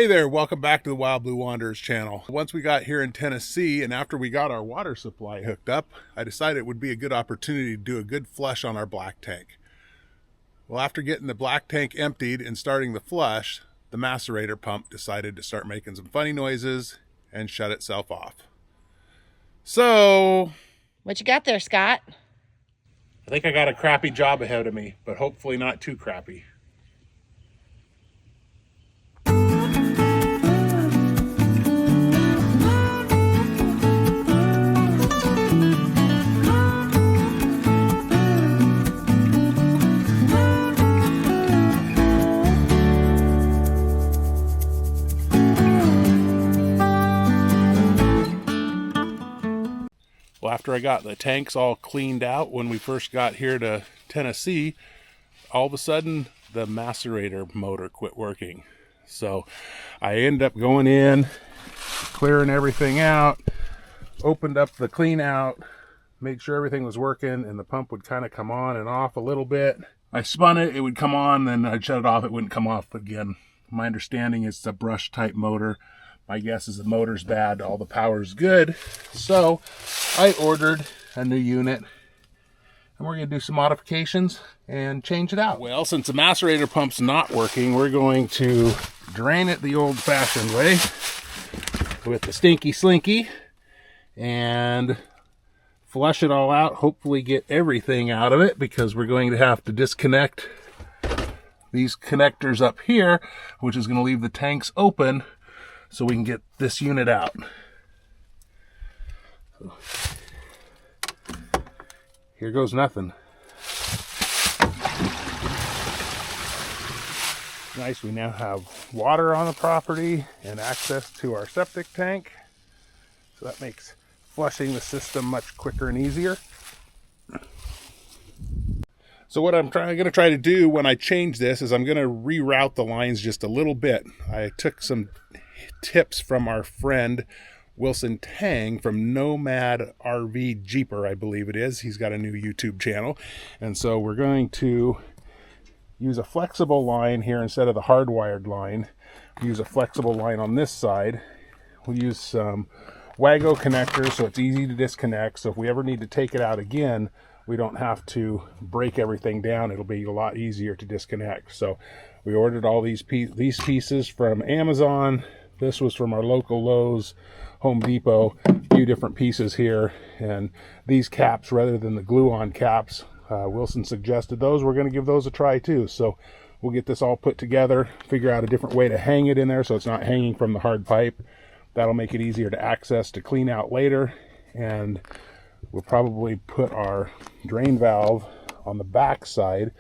Hey there, welcome back to the Wild Blue Wanderers channel. Once we got here in Tennessee and after we got our water supply hooked up, I decided it would be a good opportunity to do a good flush on our black tank. Well, after getting the black tank emptied and starting the flush, the macerator pump decided to start making some funny noises and shut itself off. So, what you got there, Scott? I think I got a crappy job ahead of me, but hopefully not too crappy. Well, after I got the tanks all cleaned out when we first got here to Tennessee, all of a sudden the macerator motor quit working. So I ended up going in, clearing everything out, opened up the clean out, made sure everything was working, and the pump would kind of come on and off a little bit. I spun it, it would come on, then I'd shut it off, it wouldn't come off again. My understanding is it's a brush type motor. My guess is the motor's bad, all the power's good. So I ordered a new unit and we're gonna do some modifications and change it out. Well, since the macerator pump's not working, we're going to drain it the old fashioned way with the stinky slinky and flush it all out, hopefully get everything out of it, because we're going to have to disconnect these connectors up here, which is gonna leave the tanks open so we can get this unit out. So, here goes nothing. Nice, we now have water on the property and access to our septic tank. So that makes flushing the system much quicker and easier. So what I'm going to try to do when I change this is I'm going to reroute the lines just a little bit. I took some tips from our friend Wilson Tang from Nomad RV Jeeper, I believe it is. He's got a new YouTube channel. And so we're going to use a flexible line here instead of the hardwired line. We use a flexible line on this side. We'll use some Wago connectors so it's easy to disconnect. So if we ever need to take it out again, we don't have to break everything down. It'll be a lot easier to disconnect. So we ordered all these pieces from Amazon. This was from our local Lowe's, Home Depot, a few different pieces here. And these caps, rather than the glue-on caps, Wilson suggested those. We're going to give those a try too. So we'll get this all put together, figure out a different way to hang it in there so it's not hanging from the hard pipe. That'll make it easier to access, to clean out later. And we'll probably put our drain valve on the back side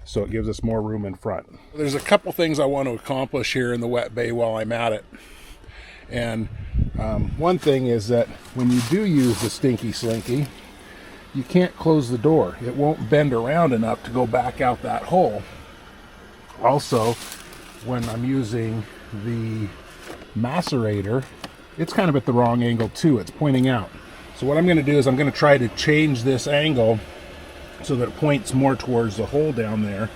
so it gives us more room in front. There's a couple things I want to accomplish here in the wet bay while I'm at it. And one thing is that when you do use the stinky slinky, you can't close the door. It won't bend around enough to go back out that hole. Also, when I'm using the macerator, it's kind of at the wrong angle too. It's pointing out. So what I'm going to do is I'm going to try to change this angle so that it points more towards the hole down there.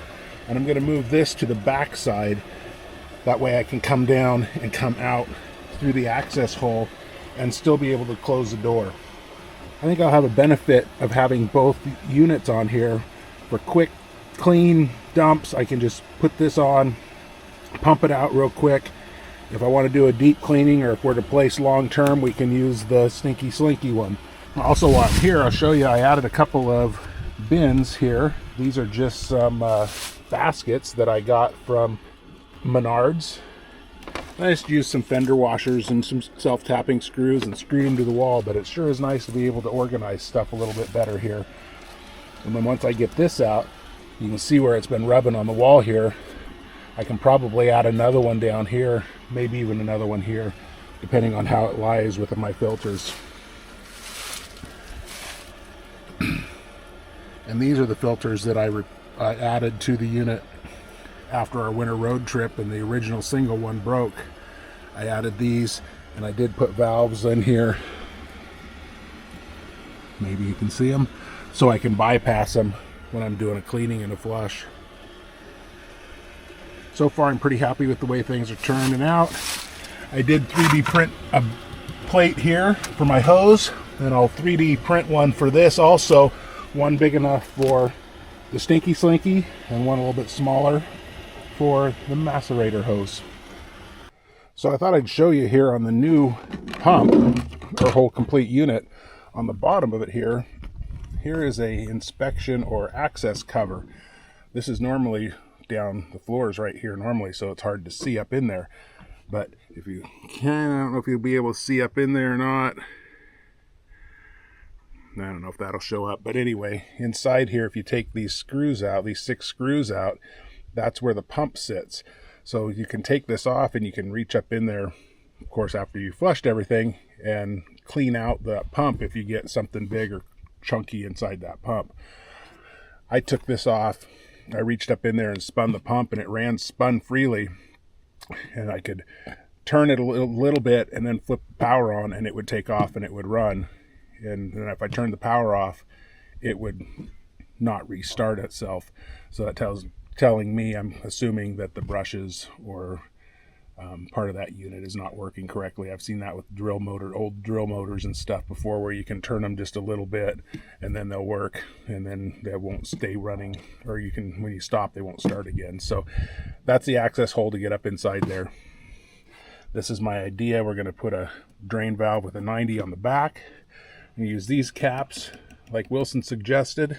And I'm going to move this to the back side. That way I can come down and come out through the access hole and still be able to close the door. I think I'll have a benefit of having both units on here for quick, clean dumps. I can just put this on, pump it out real quick. If I want to do a deep cleaning, or if we're to place long term, we can use the stinky slinky one. Also, while I'm here, I'll show you I added a couple of bins here. These are just some baskets that I got from Menards. I just used some fender washers and some self-tapping screws and screwed them to the wall, but it sure is nice to be able to organize stuff a little bit better here. And then once I get this out, you can see where it's been rubbing on the wall here. I can probably add another one down here, maybe even another one here, depending on how it lies with my filters. And these are the filters that I added to the unit after our winter road trip, and the original single one broke. I added these, and I did put valves in here. Maybe you can see them, so I can bypass them when I'm doing a cleaning and a flush. So far I'm pretty happy with the way things are turning out. I did 3D print a plate here for my hose, and I'll 3D print one for this also, one big enough for the Stinky Slinky and one a little bit smaller for the Macerator hose. So I thought I'd show you here on the new pump, or whole complete unit, on the bottom of it here is a inspection or access cover. This is normally down, the floor is right here normally, so it's hard to see up in there. But if you can, I don't know if you'll be able to see up in there or not. I don't know if that'll show up. But anyway, inside here, if you take these screws out, these 6 screws out, that's where the pump sits. So you can take this off and you can reach up in there, of course, after you flushed everything, and clean out the pump if you get something big or chunky inside that pump. I took this off. I reached up in there and spun the pump, and it spun freely. And I could turn it a little bit and then flip the power on, and it would take off and it would run. And then if I turned the power off, it would not restart itself. So that telling me, I'm assuming that the brushes or part of that unit is not working correctly. I've seen that with old drill motors and stuff before, where you can turn them just a little bit and then they'll work, and then they won't stay running, or when you stop, they won't start again. So that's the access hole to get up inside there. This is my idea. We're going to put a drain valve with a 90 on the back and use these caps like Wilson suggested,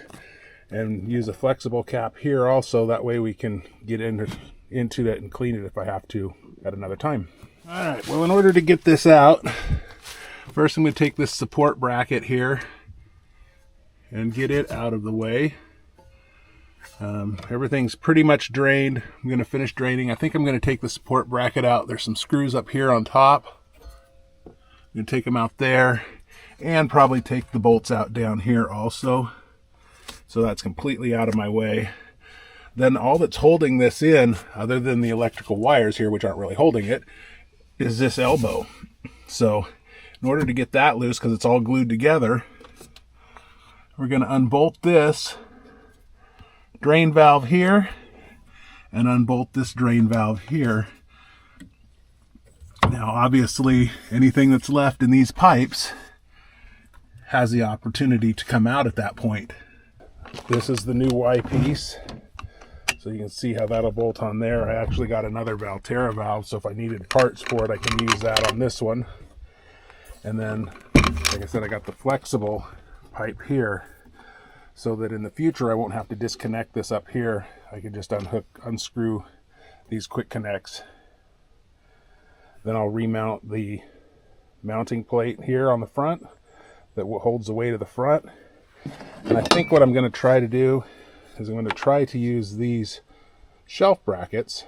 and use a flexible cap here also. That way we can get into it and clean it if I have to at another time. All right, well, in order to get this out, first I'm going to take this support bracket here and get it out of the way. Everything's pretty much drained. I'm going to finish draining. I think I'm going to take the support bracket out. There's some screws up here on top. I'm going to take them out there, and probably take the bolts out down here also. So that's completely out of my way. Then all that's holding this in, other than the electrical wires here, which aren't really holding it, is this elbow. So in order to get that loose, because it's all glued together, we're going to unbolt this drain valve here and unbolt this drain valve here. Now obviously anything that's left in these pipes has the opportunity to come out at that point. This is the new Y piece. So you can see how that'll bolt on there. I actually got another Valterra valve, so if I needed parts for it, I can use that on this one. And then, like I said, I got the flexible pipe here, so that in the future I won't have to disconnect this up here. I can just unscrew these quick connects. Then I'll remount the mounting plate here on the front that holds the weight of the front. And I think what I'm going to try to do is I'm going to try to use these shelf brackets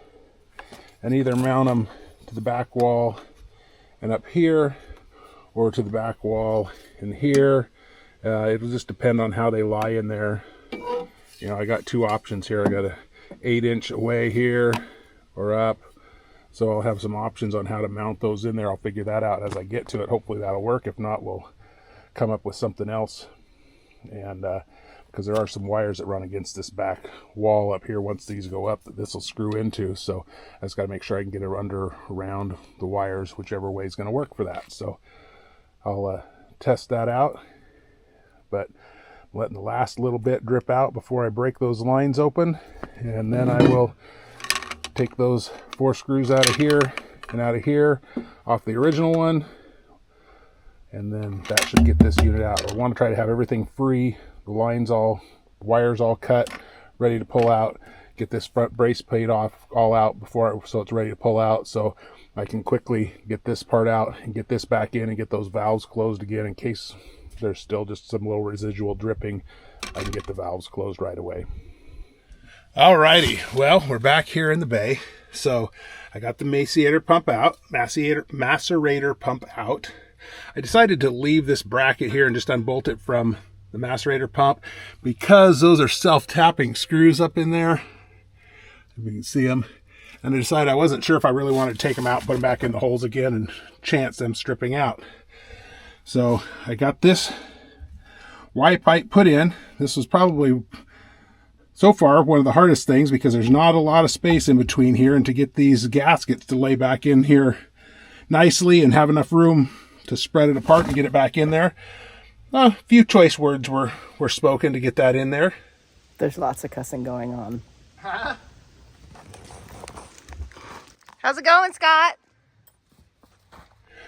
and either mount them to the back wall and up here, or to the back wall and here. It'll just depend on how they lie in there. You know, I got 2 options here. I got a 8-inch away here or up. So I'll have some options on how to mount those in there. I'll figure that out as I get to it. Hopefully that'll work. If not, we'll come up with something else. And because there are some wires that run against this back wall up here once these go up that this will screw into. So I just got to make sure I can get it around the wires, whichever way is going to work for that. So I'll test that out. But I'm letting the last little bit drip out before I break those lines open. And then I will take those 4 screws out of here and out of here off the original one. And then that should get this unit out. I want to try to have everything free, the wires all cut, ready to pull out, get this front brace plate all out so it's ready to pull out, so I can quickly get this part out and get this back in and get those valves closed again in case there's still just some little residual dripping. I can get the valves closed right away. Alrighty, well, we're back here in the bay. So I got the Macerator pump out, Macerator pump out. I decided to leave this bracket here and just unbolt it from the Macerator pump because those are self-tapping screws up in there. If you can see them. And I decided I wasn't sure if I really wanted to take them out, put them back in the holes again, and chance them stripping out. So I got this Y pipe put in. This was probably So far, one of the hardest things, because there's not a lot of space in between here, and to get these gaskets to lay back in here nicely and have enough room to spread it apart and get it back in there. A few choice words were spoken to get that in there. There's lots of cussing going on. How's it going, Scott?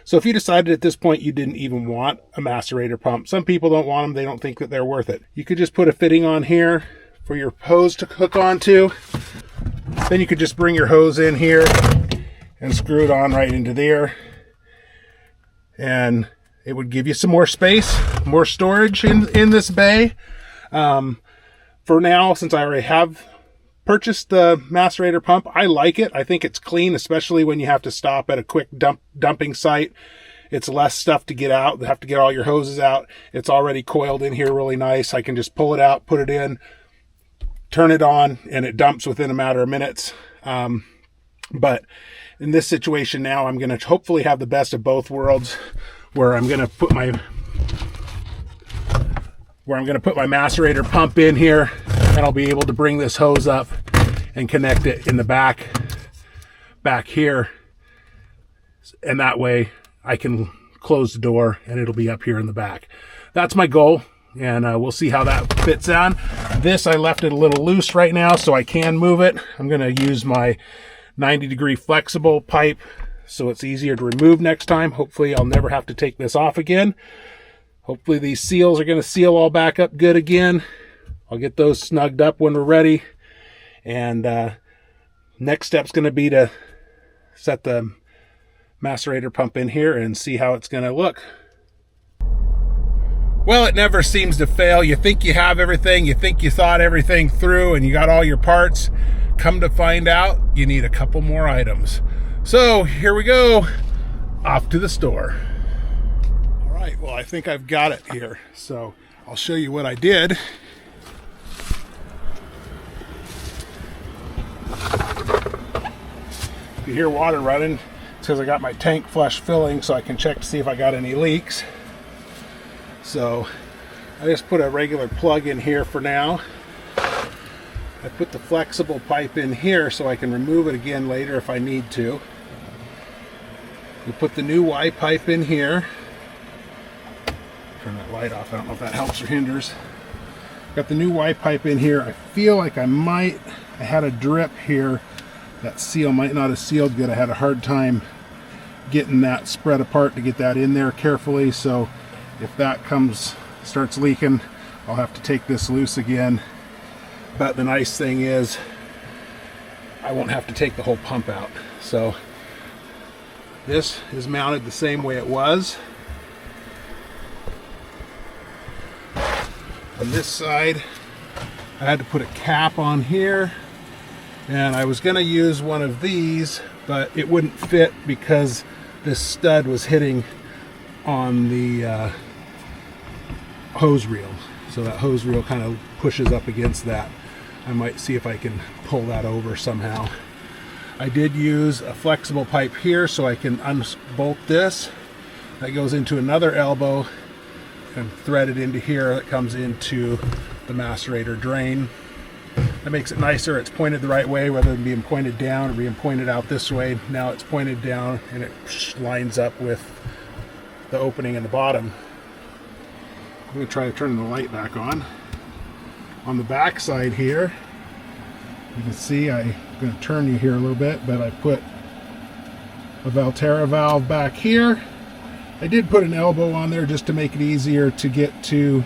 So if you decided at this point you didn't even want a macerator pump, some people don't want them, they don't think that they're worth it. You could just put a fitting on here for your hose to hook onto. Then you could just bring your hose in here and screw it on right into there. And it would give you some more space, more storage in this bay. For now, since I already have purchased the macerator pump, I like it. I think it's clean, especially when you have to stop at a quick dumping site. It's less stuff to get out. You have to get all your hoses out. It's already coiled in here really nice. I can just pull it out, put it in, turn it on, and it dumps within a matter of minutes. But in this situation now, I'm going to hopefully have the best of both worlds, where I'm going to put my macerator pump in here, and I'll be able to bring this hose up and connect it in the back here. And that way I can close the door and it'll be up here in the back. That's my goal. And we'll see how that fits on. This, I left it a little loose right now so I can move it. I'm going to use my 90-degree flexible pipe so it's easier to remove next time. Hopefully I'll never have to take this off again. Hopefully these seals are going to seal all back up good again. I'll get those snugged up when we're ready. And next step's going to be to set the macerator pump in here and see how it's going to look. Well, it never seems to fail. You think you have everything, you think you thought everything through, and you got all your parts. Come to find out, you need a couple more items. So here we go, off to the store. All right, well, I think I've got it here. So I'll show you what I did. If you hear water running, it's because I got my tank flush filling so I can check to see if I got any leaks. So I just put a regular plug in here for now. I put the flexible pipe in here so I can remove it again later if I need to. We put the new Y pipe in here. Turn that light off. I don't know if that helps or hinders. Got the new Y pipe in here. I feel like I had a drip here. That seal might not have sealed good. I had a hard time getting that spread apart to get that in there carefully. So if that starts leaking, I'll have to take this loose again. But the nice thing is I won't have to take the whole pump out. So this is mounted the same way it was. On this side, I had to put a cap on here, and I was going to use one of these, but it wouldn't fit because this stud was hitting on the hose reel. So that hose reel kind of pushes up against that. I might see if I can pull that over somehow. I did use a flexible pipe here so I can unbolt this. That goes into another elbow and thread it into here. That comes into the macerator drain. That makes it nicer. It's pointed the right way rather than being pointed down or being pointed out this way. Now it's pointed down and it lines up with the opening in the bottom. I'm going to try to turn the light back on. On the back side here, you can see I'm going to turn you here a little bit, but I put a Valterra valve back here. I did put an elbow on there just to make it easier to get to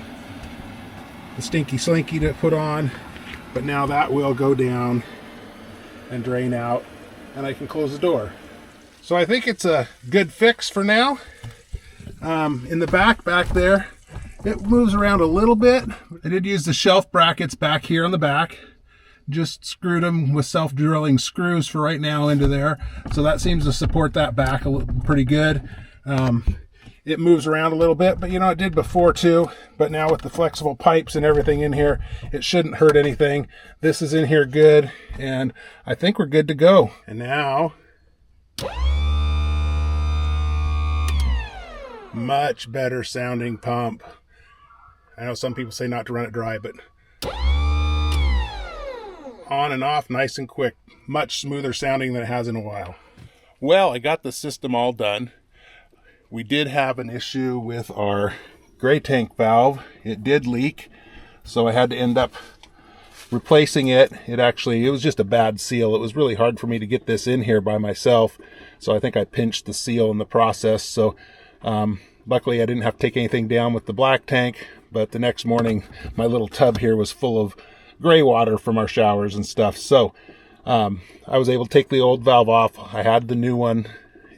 the stinky slinky to put on, but now that will go down and drain out and I can close the door. So I think it's a good fix for now. In the back there, it moves around a little bit. I did use the shelf brackets back here on the back. Just screwed them with self-drilling screws for right now into there. So that seems to support that back pretty good. It moves around a little bit, but you know, it did before too. But now with the flexible pipes and everything in here, it shouldn't hurt anything. This is in here good, and I think we're good to go. And now, much better sounding pump. I know some people say not to run it dry, but on and off nice and quick. Much smoother sounding than it has in a while. Well, I got the system all done. We did have an issue with our gray tank valve. It did leak, so I had to end up replacing it. It was just a bad seal. It was really hard for me to get this in here by myself, so I think I pinched the seal in the process. So luckily I didn't have to take anything down with the black tank, but the next morning my little tub here was full of gray water from our showers and stuff. So I was able to take the old valve off. I had the new one,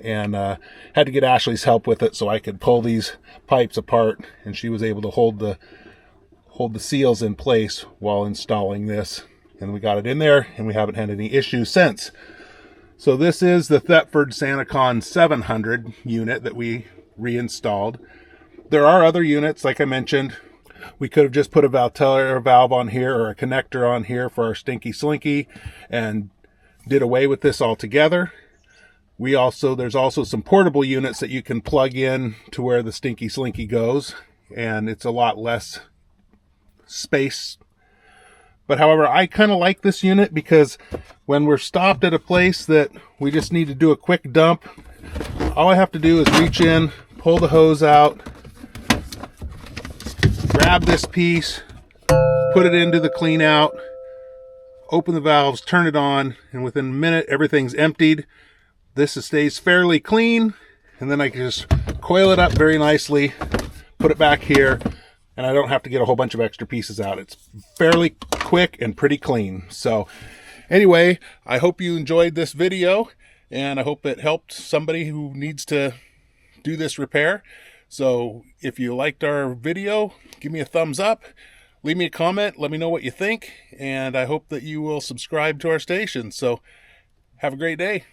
and had to get Ashley's help with it so I could pull these pipes apart, and she was able to hold the seals in place while installing this, and we got it in there, and we haven't had any issues since. So this is the Thetford Sanicon 700 unit that we reinstalled. There are other units, like I mentioned. We could have just put a valve on here or a connector on here for our Stinky Slinky and did away with this altogether. There's also some portable units that you can plug in to where the Stinky Slinky goes, and it's a lot less space. But however, I kind of like this unit because when we're stopped at a place that we just need to do a quick dump, all I have to do is reach in, pull the hose out, grab this piece, put it into the clean out, open the valves, turn it on, and within a minute everything's emptied. This stays fairly clean, and then I can just coil it up very nicely, put it back here, and I don't have to get a whole bunch of extra pieces out. It's fairly quick and pretty clean. So anyway, I hope you enjoyed this video, and I hope it helped somebody who needs to do this repair. So if you liked our video, give me a thumbs up, leave me a comment, let me know what you think, and I hope that you will subscribe to our station. So have a great day.